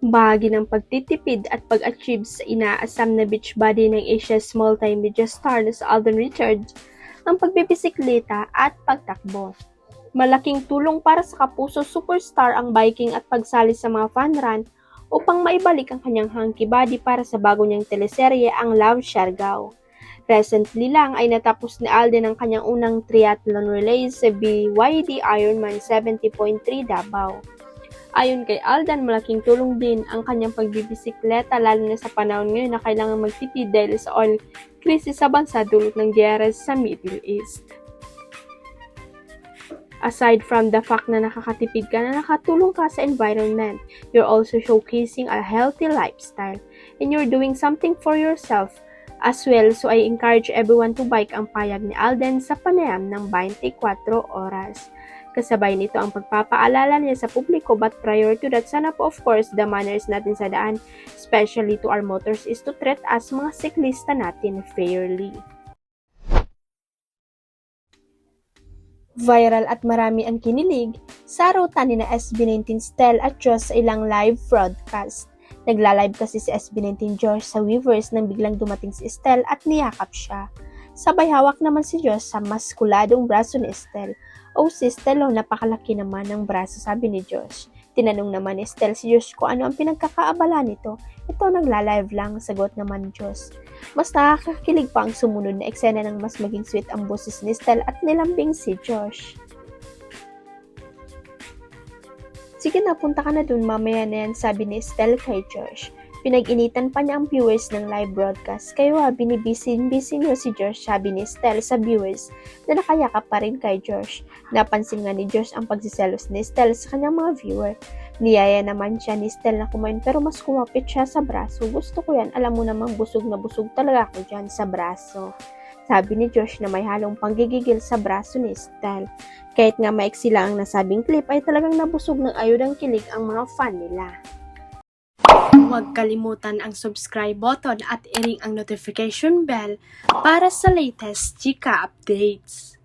Bahagi ng pagtitipid at pag-achieve sa inaasam na beach body ng Asia's multimedia star na si Alden Richards ang pagbibisikleta at pagtakbo. Malaking tulong para sa kapuso superstar ang biking at pagsali sa mga fun run upang maibalik ang kanyang hunky body para sa bago niyang teleserye ang Love Siargao. Recently lang ay natapos ni Alden ang kanyang unang triathlon relay sa BYD Ironman 70.3 Davao. Ayon kay Alden, malaking tulong din ang kanyang pagbibisikleta lalo na sa panahon ngayon na kailangan magtipid dahil sa oil crisis sa bansa dulot ng giyera sa Middle East. Aside from the fact na nakakatipid ka na nakatulong ka sa environment, you're also showcasing a healthy lifestyle and you're doing something for yourself as well. So I encourage everyone to bike ang payag ni Alden sa panayam ng 24 oras. Kasabay nito ang pagpapaalala niya sa publiko but prior to that, sana po of course the manners natin sa daan, especially to our motors, is to treat as mga siklista natin fairly. Viral at marami ang kinilig sa ruta ni na SB19 Stel at Josh sa ilang live broadcast. Nagla-live kasi si SB19 Josh sa Weavers nang biglang dumating si Stel at niyakap siya. Sabay hawak naman si Josh sa maskuladong braso ni Stel. "Oh si Stel, napakalaki naman ng braso," sabi ni Josh. Tinanong naman ni Stel si Josh kung ano ang pinagkakaabala nito. "Ito, nagla-live lang," sagot naman ni Josh. Mas nakakakilig pa ang sumunod na eksena ng mas maging sweet ang boses ni Stel at nilambing si Josh. "Sige na, punta ka na dun, mamaya na yan," sabi ni Stel kay Josh. Pinag-initan pa niya ang viewers ng live broadcast, kaya binibisin niyo si Josh, sabi ni Stel sa viewers na nakayakap pa rin kay Josh. Napansin nga ni Josh ang pagsiselos ni Stel sa kanyang mga viewer. Niyaya naman siya ni Stel na kumain pero mas kumapit siya sa braso. "Gusto ko yan, alam mo namang busog na busog talaga ako dyan sa braso," sabi ni Josh na may halong panggigigil sa braso ni Stel. Kahit nga maiksi lang ang nasabing clip ay talagang nabusog ng ayodang kilig ang mga fan nila. Huwag kalimutan ang subscribe button at i-ring ang notification bell para sa latest chika updates.